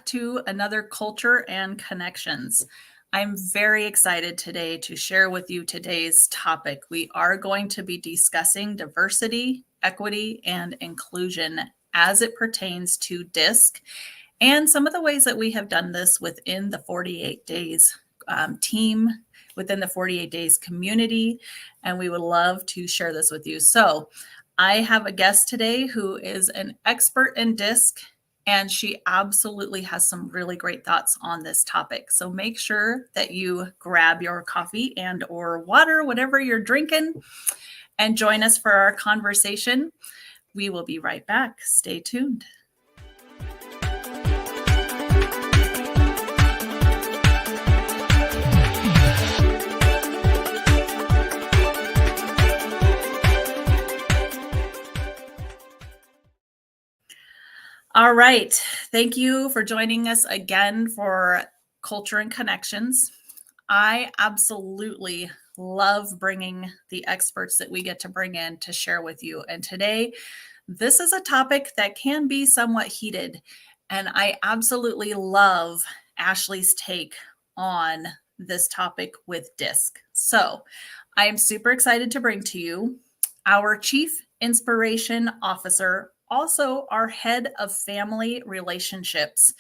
back to another Culture and Connections. I'm very excited today to share with you today's topic. We are going to be discussing diversity, equity, and inclusion as it pertains to DISC and some of the ways that we have done this within the 48 Days team, within the 48 Days community, and we would love to share this with you. So I have a guest today who is an expert in DISC, and she absolutely has some really great thoughts on this topic. So make sure that you grab your coffee and or water, whatever you're drinking, and join us for our conversation. We will be right back. Stay tuned. All right. Thank you for joining us again for Culture and Connections. I absolutely love bringing the experts that we get to bring in to share with you. And today, this is a topic that can be somewhat heated. And I absolutely love Ashley's take on this topic with DISC. So I am super excited to bring to you our Chief Inspiration Officer, also our head of family relationships.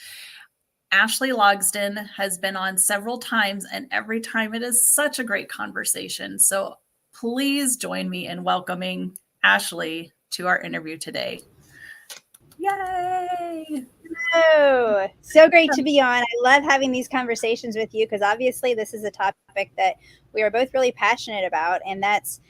Ashley Logsdon has been on several times, and every time it is such a great conversation. So please join me in welcoming Ashley to our interview today. Yay! Oh, so great to be on. I love having these conversations with you because obviously this is a topic that we are both really passionate about, and that's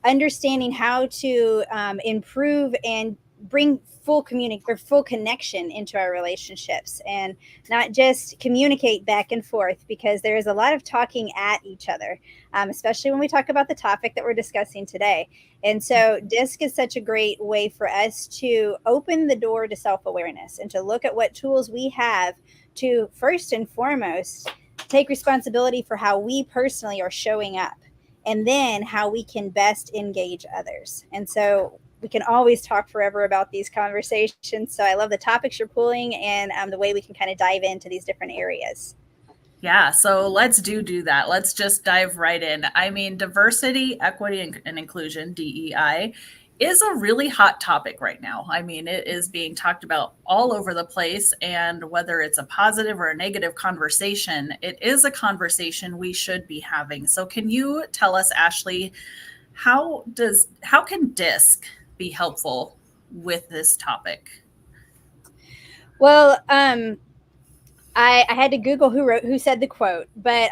understanding how to improve and bring full connection into our relationships, and not just communicate back and forth, because there is a lot of talking at each other, especially when we talk about the topic that we're discussing today. And so DISC is such a great way for us to open the door to self-awareness and to look at what tools we have to, first and foremost, take responsibility for how we personally are showing up, and then how we can best engage others. And so we can always talk forever about these conversations. So I love the topics you're pulling and the way we can kind of dive into these different areas. Yeah, so let's do that. Let's just dive right in. I mean, diversity, equity, and inclusion, DEI, is a really hot topic right now. I mean, it is being talked about all over the place, and whether it's a positive or a negative conversation, it is a conversation we should be having. So can you tell us, Ashley, how can DISC be helpful with this topic? Well, I had to Google who said the quote, but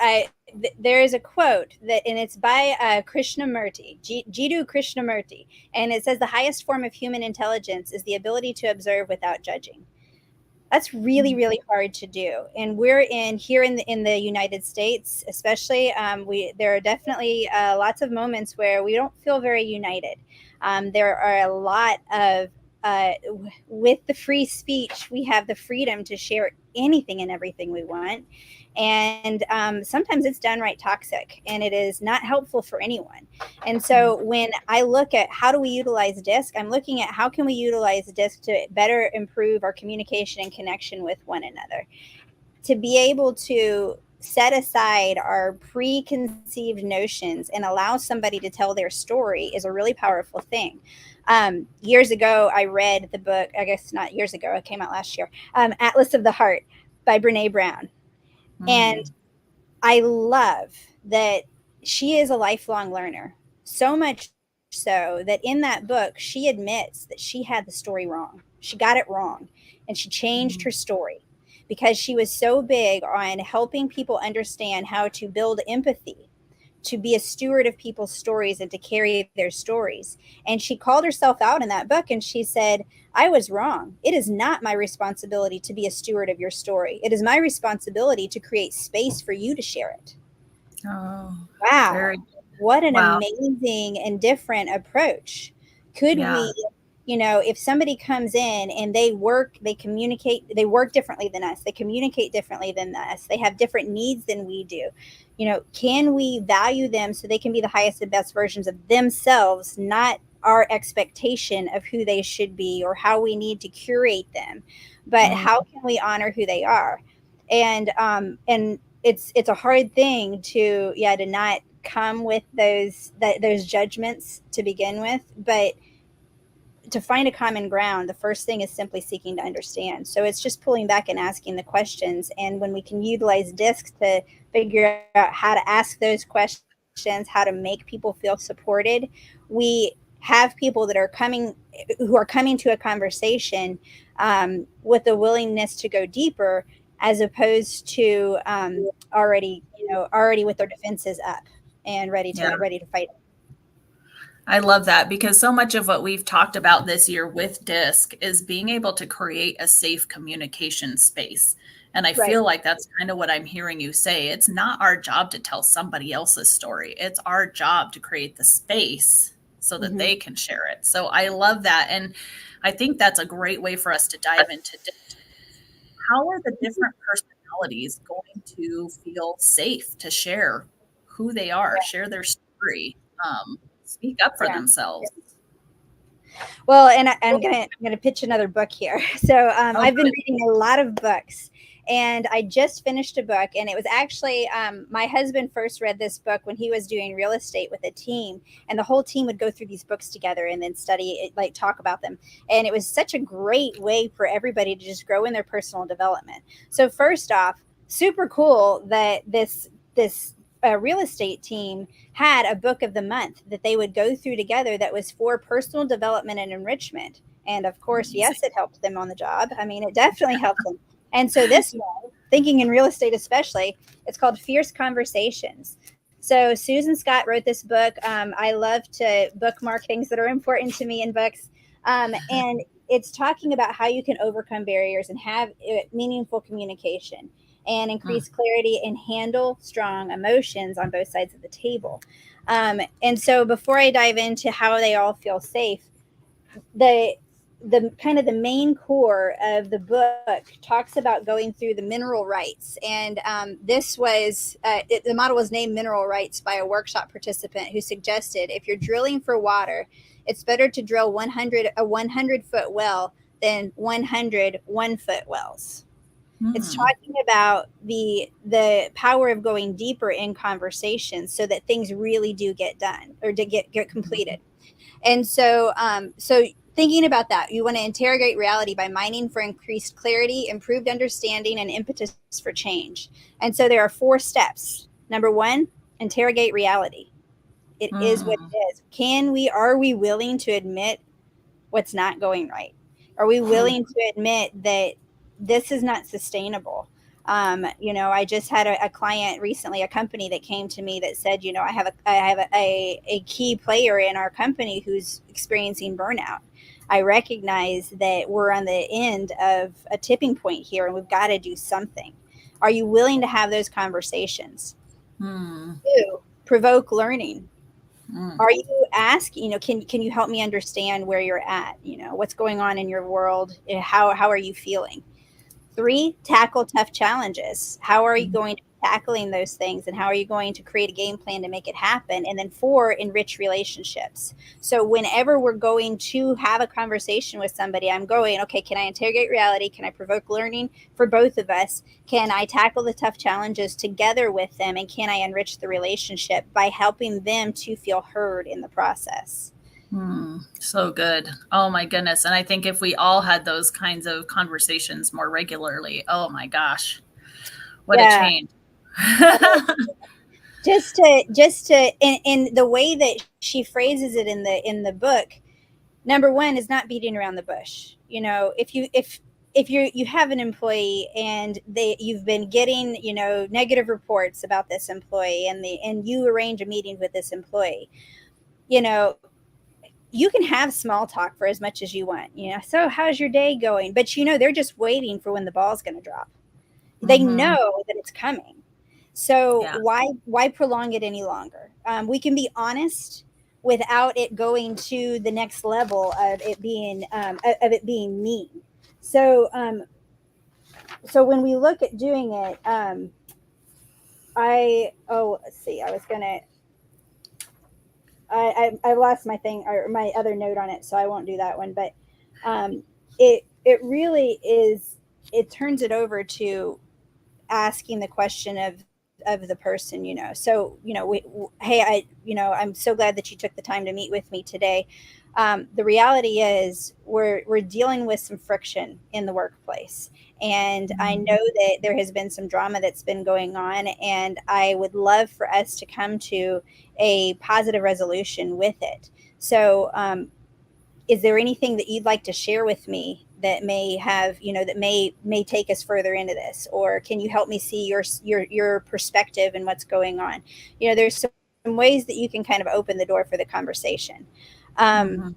there is a quote and it's by Krishnamurti, Jiddu Krishnamurti, and it says the highest form of human intelligence is the ability to observe without judging. That's really, really hard to do, and we're here in the United States, especially. There are definitely lots of moments where we don't feel very united. There are a lot of with the free speech, we have the freedom to share anything and everything we want. And sometimes it's downright toxic, and it is not helpful for anyone. And so when I look at how do we utilize DISC, I'm looking at how can we utilize DISC to better improve our communication and connection with one another, to be able to set aside our preconceived notions and allow somebody to tell their story is a really powerful thing. Years ago, I read the book, I guess not years ago, it came out last year, Atlas of the Heart by Brene Brown. And I love that she is a lifelong learner, so much so that in that book, she admits that she had the story wrong. She got it wrong, and she changed her story because she was so big on helping people understand how to build empathy, to be a steward of people's stories and to carry their stories. And she called herself out in that book, and she said, I was wrong. It is not my responsibility to be a steward of your story. It is my responsibility to create space for you to share it. Oh, wow. What an amazing and different approach. Could we, if somebody comes in and they work differently than us, they communicate differently than us, they have different needs than we do, can we value them so they can be the highest and best versions of themselves, not our expectation of who they should be or how we need to curate them, but Mm, how can we honor who they are? And it's a hard thing to, yeah, to not come with those judgments to begin with, but to find a common ground, the first thing is simply seeking to understand. So it's just pulling back and asking the questions. And when we can utilize discs to figure out how to ask those questions, how to make people feel supported, we have people that are coming, who are coming to a conversation with a willingness to go deeper, as opposed to already with their defenses up and yeah. ready to fight. I love that because so much of what we've talked about this year with DISC is being able to create a safe communication space. And I Right. feel like that's kind of what I'm hearing you say. It's not our job to tell somebody else's story, it's our job to create the space so that Hmm. they can share it. So I love that. And I think that's a great way for us to dive into how are the different personalities going to feel safe to share who they are, share their story, speak up for Yeah. themselves. Well, and I'm gonna pitch another book here. So Oh, I've been good. reading a lot of books, and I just finished a book, and it was actually my husband first read this book when he was doing real estate with a team, and the whole team would go through these books together and then study it, like talk about them, and it was such a great way for everybody to just grow in their personal development. So first off, super cool that this real estate team had a book of the month that they would go through together that was for personal development and enrichment. And of course, Amazing. yes, it helped them on the job. I mean, it definitely helped them. And so this one, thinking in real estate especially, it's called Fierce Conversations. So Susan Scott wrote this book. I love to bookmark things that are important to me in books. And it's talking about how you can overcome barriers and have meaningful communication and Mm, increase clarity and handle strong emotions on both sides of the table. And so before I dive into how they all feel safe, the the kind of the main core of the book talks about going through the mineral rights, and the model was named mineral rights by a workshop participant who suggested if you're drilling for water, it's better to drill 100-foot well than 100 1-foot wells. It's mm, talking about the power of going deeper in conversations so that things really do get done or to get completed. And so thinking about that, you want to interrogate reality by mining for increased clarity, improved understanding, and impetus for change. And so there are 4 steps. Number one, interrogate reality. It is what mm, it is. Are we willing to admit what's not going right? Are we mm, willing to admit that this is not sustainable? I just had a client recently, a company that came to me that said, I have a key player in our company who's experiencing burnout. I recognize that we're on the end of a tipping point here and we've got to do something. Are you willing to have those conversations? mm, 2, provoke learning. mm, Are you asking, can you help me understand where you're at? What's going on in your world? How are you feeling? 3, tackle tough challenges. How are you mm. going to be tackling those things, and how are you going to create a game plan to make it happen? And then 4, enrich relationships. So whenever we're going to have a conversation with somebody, I'm going, okay, can I interrogate reality? Can I provoke learning for both of us? Can I tackle the tough challenges together with them? And can I enrich the relationship by helping them to feel heard in the process? So good. Oh my goodness. And I think if we all had those kinds of conversations more regularly, oh my gosh, what a Yeah. change. Just to in the way that she phrases it in the book, number one is not beating around the bush. If you have an employee and you've been getting negative reports about this employee, and you arrange a meeting with this employee, you know you can have small talk for as much as you want. So how's your day going? But they're just waiting for when the ball's going to drop. They Hmm. know that it's coming. So Yeah. why prolong it any longer? We can be honest without it going to the next level of it being mean. So when we look at doing it, let's see. I lost my thing or my other note on it, so I won't do that one. But it really is. It turns it over to asking the question of the person, so hey, I'm so glad that you took the time to meet with me today. The reality is we're dealing with some friction in the workplace, and I know that there has been some drama that's been going on, and I would love for us to come to a positive resolution with it. So is there anything that you'd like to share with me that may have, that may take us further into this, or can you help me see your perspective and what's going on? There's some ways that you can kind of open the door for the conversation, um, Mhm.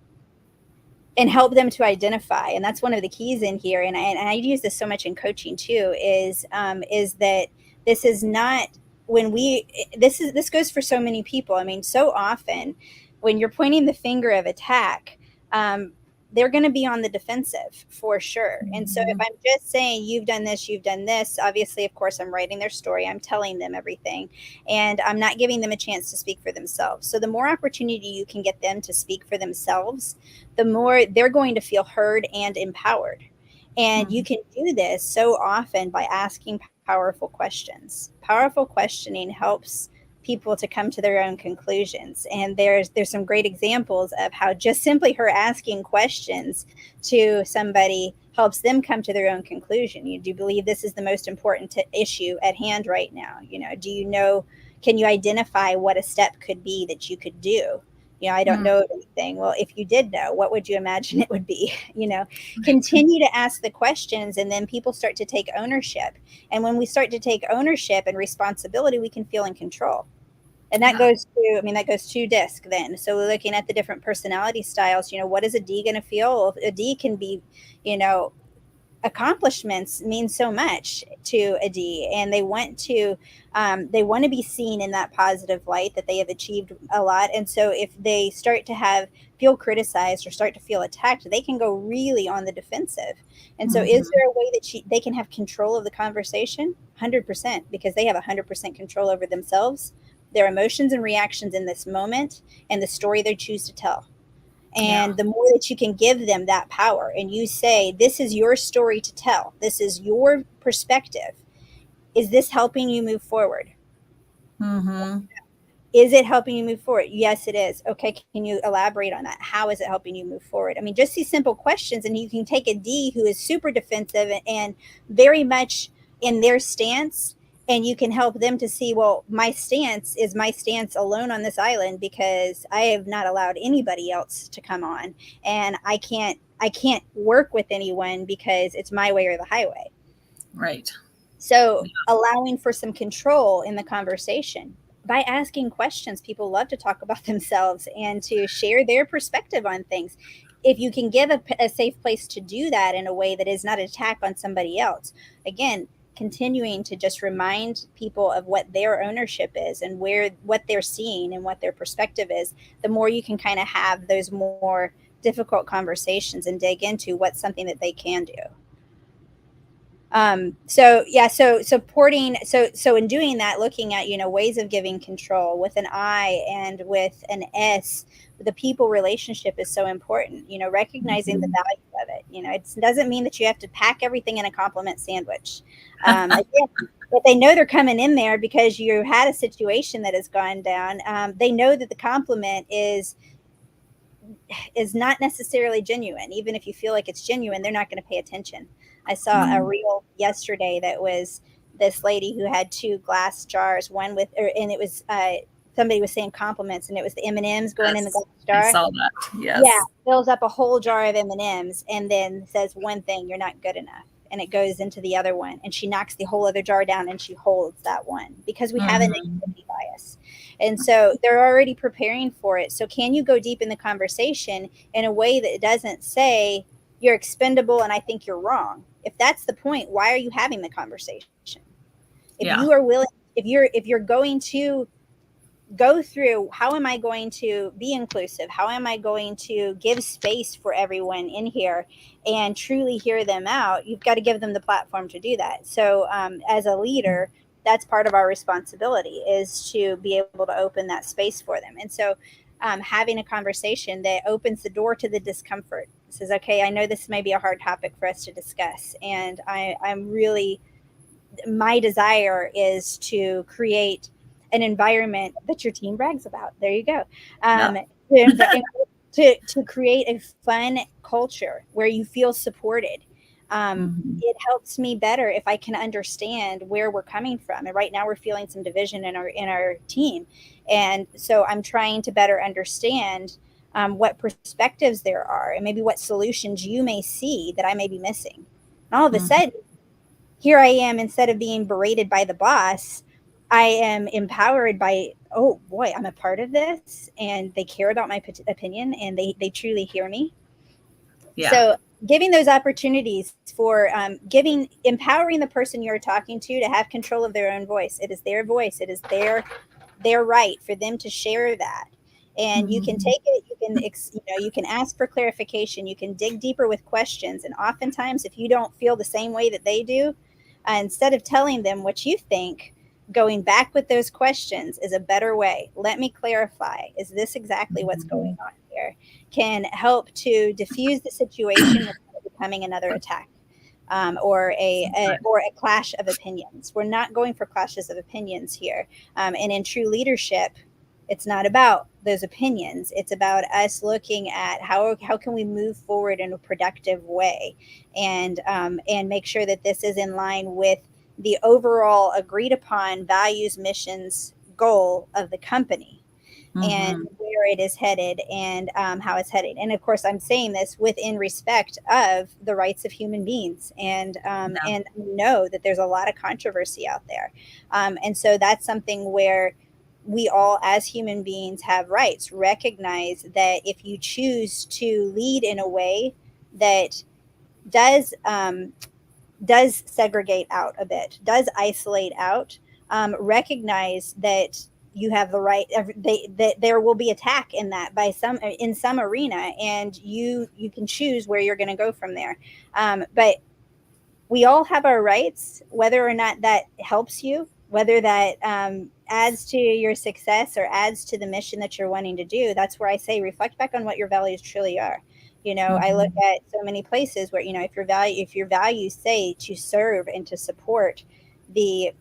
and help them to identify. And that's one of the keys in here, and I use this so much in coaching too, is that this is not, when we this goes for so many people. I mean, so often when you're pointing the finger of attack, um, they're going to be on the defensive for sure. And so if Mhm. I'm just saying you've done this, obviously, of course, I'm writing their story, I'm telling them everything, and I'm not giving them a chance to speak for themselves. So the more opportunity you can get them to speak for themselves, the more they're going to feel heard and empowered. And you Mhm. can do this so often by asking powerful questions. Powerful questioning helps people to come to their own conclusions. And there's some great examples of how just simply her asking questions to somebody helps them come to their own conclusion. Do you believe this is the most important issue at hand right now? Do you know, can you identify what a step could be that you could do? I don't Mm. know anything. Well, if you did know, what would you imagine it would be? Right. Continue to ask the questions, and then people start to take ownership. And when we start to take ownership and responsibility, we can feel in control. And that Yeah. goes to, I mean, that goes to disc then. So we're looking at the different personality styles. What is a D going to feel? A D can be, you know, accomplishments mean so much to a D, and they want to be seen in that positive light that they have achieved a lot. And so if they start to feel criticized or start to feel attacked, they can go really on the defensive. And so, is Mhm. there a way that they can have control of the conversation? 100%, because they have 100% control over themselves, their emotions and reactions in this moment, and the story they choose to tell. Yeah. And the more that you can give them that power, and you say, this is your story to tell, this is your perspective, is this helping you move forward? Mhm. Is it helping you move forward? Yes, it is. Okay, can you elaborate on that? How is it helping you move forward? I mean, just these simple questions, and you can take a D who is super defensive and very much in their stance, and you can help them to see, well, my stance is my stance alone on this island, because I have not allowed anybody else to come on, and I can't work with anyone because it's my way or the highway. Right. So, allowing for some control in the conversation by asking questions. People love to talk about themselves and to share their perspective on things. If you can give a safe place to do that in a way that is not an attack on somebody else, again, continuing to just remind people of what their ownership is and what they're seeing and what their perspective is, the more you can kind of have those more difficult conversations and dig into what's something that they can do. So yeah, so supporting, so in doing that, looking at, ways of giving control with an I and with an S, the people relationship is so important. Recognizing the Mhm. value of it. It doesn't mean that you have to pack everything in a compliment sandwich. Again, if they know they're coming in there because you had a situation that has gone down, they know that the compliment is not necessarily genuine. Even if you feel like it's genuine, they're not going to pay attention. I saw a Mhm. reel yesterday that was this lady who had two glass jars, one with, and it was somebody was saying compliments, and it was the M and M's going in the Yes. glass I jar. saw that. Yeah, Yes. fills up a whole jar of M&Ms and then says one thing, you're not good enough. And it goes into the other one, and she knocks the whole other jar down and she holds that one because we have a Mhm. negativity bias. And so they're already preparing for it. So can you go deep in the conversation in a way that doesn't say you're expendable and I think you're wrong? If that's the point, why are you having the conversation? If Yeah. you are willing, if you're going to go through, how am I going to be inclusive? How am I going to give space for everyone in here and truly hear them out? You've got to give them the platform to do that. So, as a leader, that's part of our responsibility, is to be able to open that space for them. And so, having a conversation that opens the door to the discomfort. Says, okay, I know this may be a hard topic for us to discuss, and I'm really, my desire is to create an environment that your team brags about. There you go. Yep. To create a fun culture where you feel supported. Mhm. It helps me better if I can understand where we're coming from. And right now we're feeling some division in our team, and so I'm trying to better understand what perspectives there are, and maybe what solutions you may see that I may be missing. And all of a Mhm. sudden, here I am, instead of being berated by the boss, I am empowered by, oh boy, I'm a part of this and they care about my opinion and they truly hear me. Yeah. So giving those opportunities for empowering the person you're talking to have control of their own voice. It is their voice. It is their right for them to share that. And you can Mhm. take it, you can you can ask for clarification, you can dig deeper with questions, and oftentimes if you don't feel the same way that they do, instead of telling them what you think, going back with those questions is a better way. Let me clarify, is this exactly what's going Mhm. on here? Can help to diffuse the situation without it becoming another attack. Or a clash of opinions. We're not going for clashes of opinions here. And in true leadership, it's not about those opinions. It's about us looking at how can we move forward in a productive way, and make sure that this is in line with the overall agreed upon values, missions, goal of the company, and Mhm. where it is headed, and how it's headed. And of course, I'm saying this within respect of the rights of human beings, Yeah. and know that there's a lot of controversy out there, and so that's something where we all, as human beings, have rights. Recognize that if you choose to lead in a way that does does segregate out a bit, does isolate out, recognize that you have the right. That there will be attack in that by some in some arena, and you can choose where you're going to go from there. But we all have our rights, whether or not that helps you, whether that adds to your success or adds to the mission that you're wanting to do. That's where I say reflect back on what your values truly are. I look Mhm. at so many places where, if your values say to serve and to support the,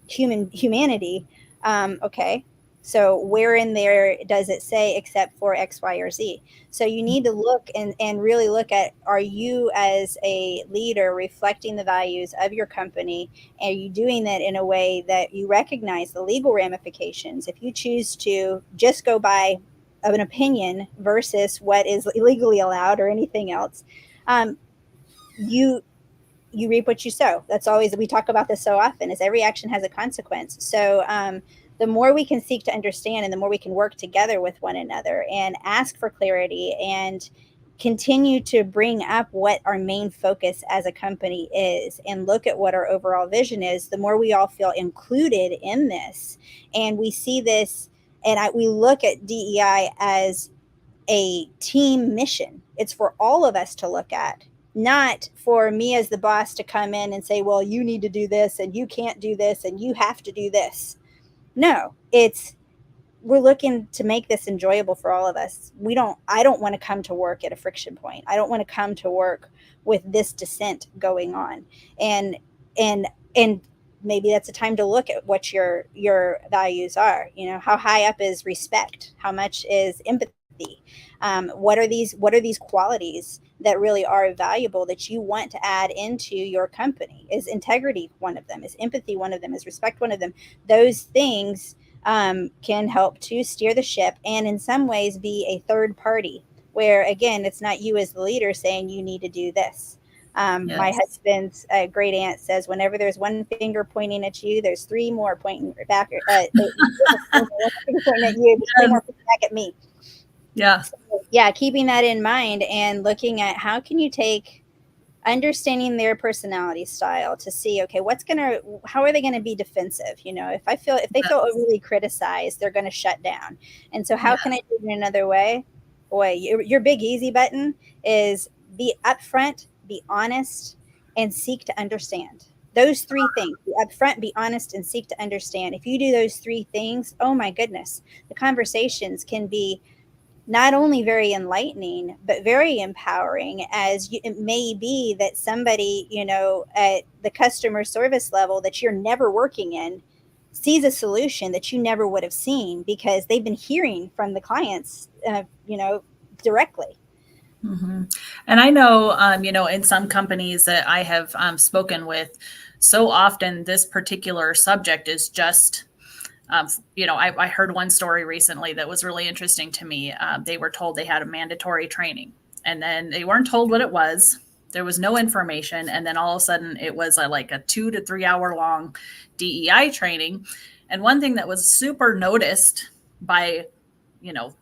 humanity, okay. So where in there does it say except for X, Y, or Z? So you need to look and really look at, are you as a leader reflecting the values of your company? Are you doing that in a way that you recognize the legal ramifications? If you choose to just go by an opinion versus what is legally allowed or anything else, um, you you reap what you sow. That's always, we talk about this so often, is every action has a consequence. So the more we can seek to understand, and the more we can work together with one another and ask for clarity and continue to bring up what our main focus as a company is and look at what our overall vision is, the more we all feel included in this. And we see this, and we look at DEI as a team mission. It's for all of us to look at, not for me as the boss to come in and say, well, you need to do this and you can't do this and you have to do this. No, it's, we're looking to make this enjoyable for all of us. I don't want to come to work at a friction point. I don't want to come to work with this dissent going on. And and and maybe that's a time to look at what your values are. How high up is respect? How much is empathy? What are these qualities that really are valuable that you want to add into your company? Is integrity one of them? Is empathy one of them? Is respect one of them? Those things can help to steer the ship, and in some ways be a third party, where again, it's not you as the leader saying you need to do this. My Yes. husband's great aunt says, whenever there's one finger pointing at you, there's three more pointing back. One finger pointing at you, there's three more pointing back at me. Yeah. So, yeah, keeping that in mind and looking at how can you take understanding their personality style to see, okay, how are they gonna be defensive? If they feel Yes. overly criticized, they're gonna shut down. And so how can I Yes. do it in another way? Boy, your big easy button is be upfront, be honest, and seek to understand. Those three things: be upfront, be honest, and seek to understand. If you do those three things, oh my goodness, the conversations can be not only very enlightening but very empowering. It may be that somebody, at the customer service level that you're never working in, sees a solution that you never would have seen because they've been hearing from the clients, directly. Hmm. And I know, in some companies that I have spoken with, so often this particular subject is just, I heard one story recently that was really interesting to me. They were told they had a mandatory training, and then they weren't told what it was. There was no information, and then all of a sudden it was like a 2 to 3 hour long DEI training. And one thing that was super noticed by,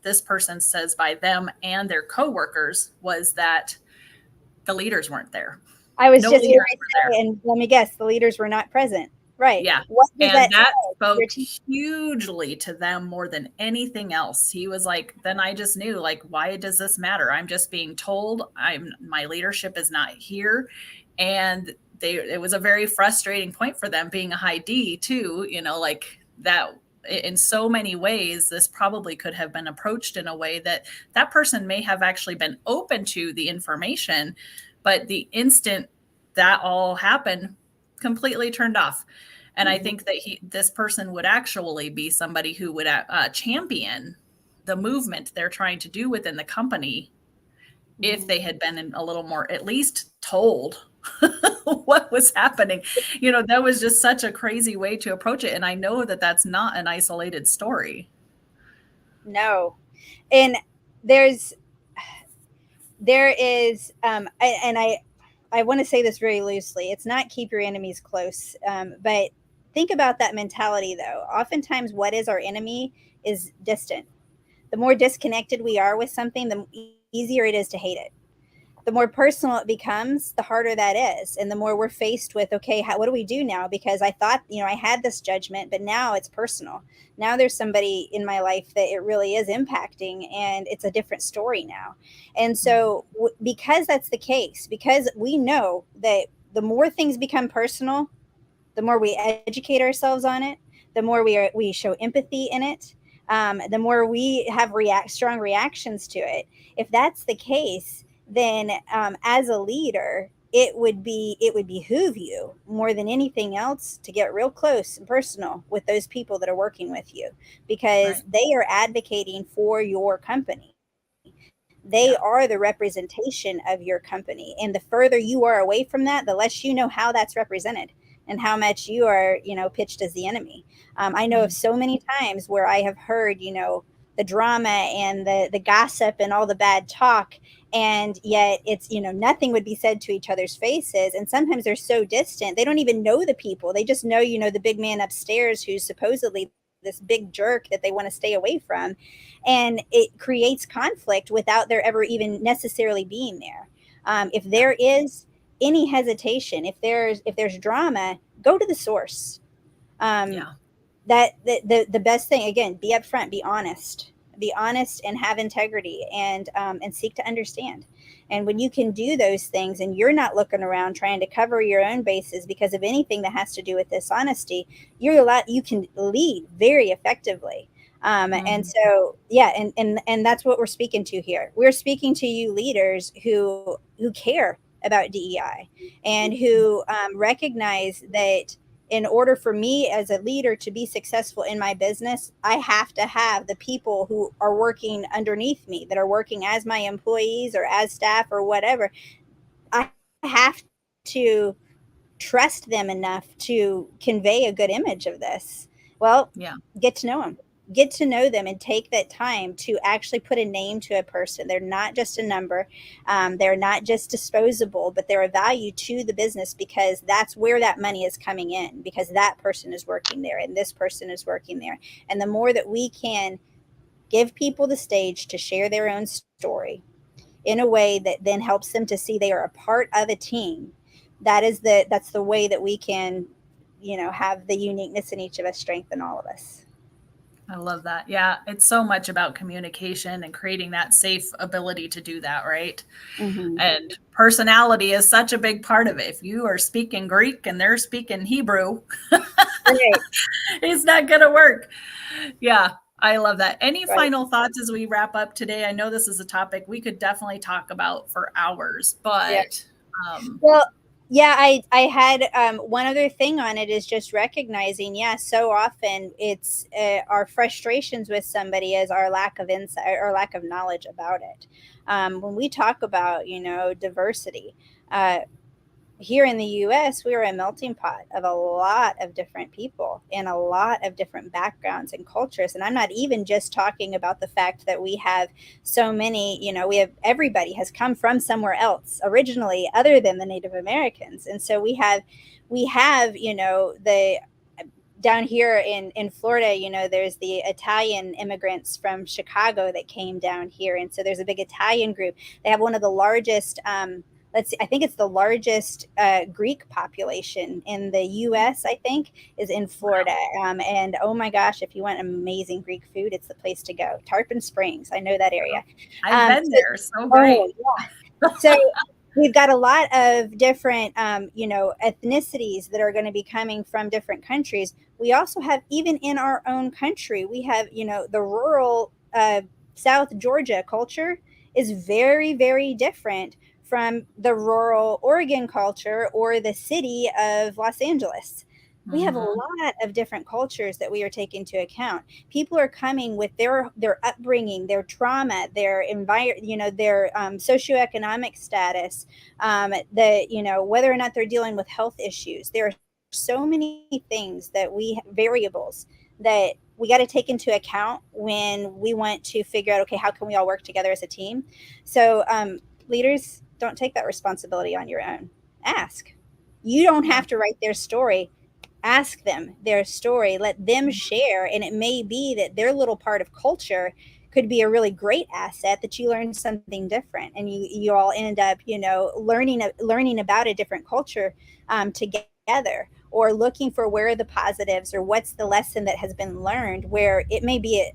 this person says by them and their coworkers, was that the leaders weren't there. I was No just leaders going to were there. say, and let me guess, the leaders were not present. Right. Yeah. What does And that that say? Your spoke team. hugely to them more than anything else. He was like, then I just knew, like, why does this matter? I'm just being told my leadership is not here. And it was a very frustrating point for them, being a high D too, like that. In so many ways, this probably could have been approached in a way that that person may have actually been open to the information, but the instant that all happened, completely turned off. And I Mhm. think that this person would actually be somebody who would champion the movement they're trying to do within the company if Mhm. they had been a little more, at least told what was happening. That was just such a crazy way to approach it. And I know that that's not an isolated story. No. And there's there is and I want to say this very loosely. It's not keep your enemies close, but think about that mentality though. Oftentimes what is our enemy is distant. The more disconnected we are with something, the easier it is to hate it. The more personal it becomes, the harder that is. And the more we're faced with, okay, what do we do now? Because I thought, I had this judgment, but now it's personal. Now there's somebody in my life that it really is impacting, and it's a different story now. And so, because that's the case, because we know that the more things become personal, the more we educate ourselves on it, the more we show empathy in it, the more we have strong reactions to it. If that's the case, then as a leader, it would behoove you more than anything else to get real close and personal with those people that are working with you, because Right. they are advocating for your company. They are Yeah. the representation of your company. And the further you are away from that, the less you know how that's represented and how much you are, pitched as the enemy. I know of Mm. so many times where I have heard, the drama and the gossip and all the bad talk. And yet it's, nothing would be said to each other's faces. And sometimes they're so distant, they don't even know the people. They just know, the big man upstairs who's supposedly this big jerk that they want to stay away from. And it creates conflict without there ever even necessarily being there. If Yeah. there is any hesitation, if there's drama, go to the source. um, Yeah. the best thing, again, be upfront, be honest and have integrity, and seek to understand. And when you can do those things and you're not looking around trying to cover your own bases because of anything that has to do with dishonesty, you can lead very effectively. And Mhm. so, yeah, and that's what we're speaking to here. We're speaking to you leaders who care about DEI, and who recognize that in order for me as a leader to be successful in my business, I have to have the people who are working underneath me, that are working as my employees or as staff or whatever. I have to trust them enough to convey a good image of this. Well, Yeah. get to know them. Get to know them and take that time to actually put a name to a person. They're not just a number. They're not just disposable, but they're a value to the business, because that's where that money is coming in, because that person is working there and this person is working there. And the more that we can give people the stage to share their own story in a way that then helps them to see they are a part of a team, that's the way that we can, have the uniqueness in each of us strengthen all of us. I love that. Yeah, it's so much about communication and creating that safe ability to do that, right? Mm-hmm. And personality is such a big part of it. If you are speaking Greek and they're speaking Hebrew, Right. it's not going to work. Yeah, I love that. Any Right. final thoughts as we wrap up today? I know this is a topic we could definitely talk about for hours, Yeah. but um, Well, yeah, I had one other thing on it is just recognizing, yeah, so often it's our frustrations with somebody is our lack of insight or lack of knowledge about it. When we talk about, diversity, uh, here in the US, we are a melting pot of a lot of different people in a lot of different backgrounds and cultures. And I'm not even just talking about the fact that we have so many, we have everybody has come from somewhere else originally other than the Native Americans. And so we have, the down here in Florida, there's the Italian immigrants from Chicago that came down here, and so there's a big Italian group. They have one of the largest. Let's see, I think it's the largest Greek population in the U.S. I think is in Florida. And oh my gosh, if you want amazing Greek food, it's the place to go. Tarpon Springs, I know that area. I've been So, there. So oh great. yeah. So we've got a lot of different ethnicities that are going to be coming from different countries. We also have, even in our own country, we have, the rural South Georgia culture is very, very different from the rural Oregon culture or the city of Los Angeles. We have a Mhm. lot of different cultures that we are taking into account. People are coming with their upbringing, their trauma, their environment, their socioeconomic status, whether or not they're dealing with health issues. There are so many things that variables that we got to take into account when we want to figure out, okay, how can we all work together as a team? So leaders, don't take that responsibility on your own. Ask. You don't Yeah. have to write their story. Ask them their story, let them share, and it may be that their little part of culture could be a really great asset, that you learn something different, and you all end up learning about a different culture together, or looking for where are the positives, or what's the lesson that has been learned, where it may be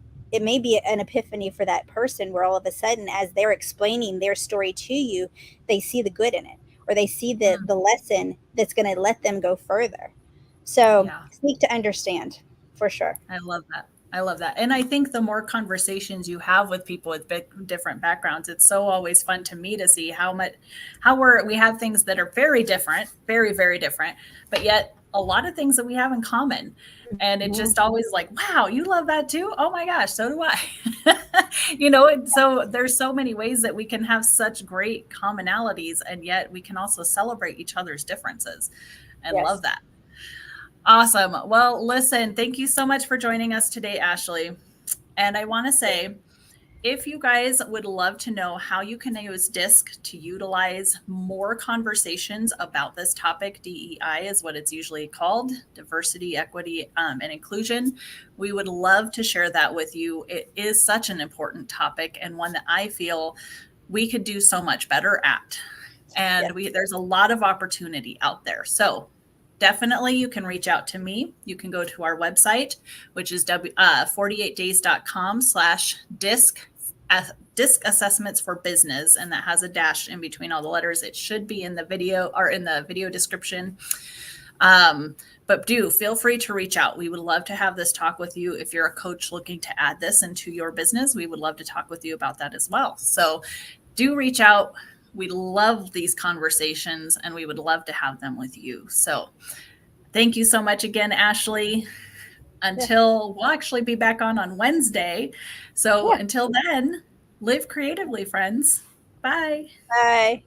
an epiphany for that person, where all of a sudden, as they're explaining their story to you, they see the good in it, or they see the Mm. lesson that's going to let them go further. So Yeah. seek to understand, for sure. I love that. I love that. And I think the more conversations you have with people with different backgrounds, it's so always fun to me to see how we have things that are very different, very, very different, but yet a lot of things that we have in common. And it Mhm. just always like, wow, you love that too? Oh my gosh, so do I. And so there's so many ways that we can have such great commonalities, and yet we can also celebrate each other's differences and love Yes. that. Awesome. Well, listen, thank you so much for joining us today, Ashley. And I want to say, if you guys would love to know how you can use DISC to utilize more conversations about this topic, DEI is what it's usually called, diversity, equity, and inclusion, we would love to share that with you. It is such an important topic, and one that I feel we could do so much better at. And Yes. there's a lot of opportunity out there. So definitely you can reach out to me. You can go to our website, which is 48days.com/disc disc assessments for business, and that has a dash in between all the letters. It should be in the video or in the video description. But do feel free to reach out. We would love to have this talk with you. If you're a coach looking to add this into your business, we would love to talk with you about that as well. So do reach out. We love these conversations, and we would love to have them with you. So thank you so much again, Ashley. Yeah. Until we'll actually be back on Wednesday. So Yeah. until then, live creatively, friends. Bye. Bye.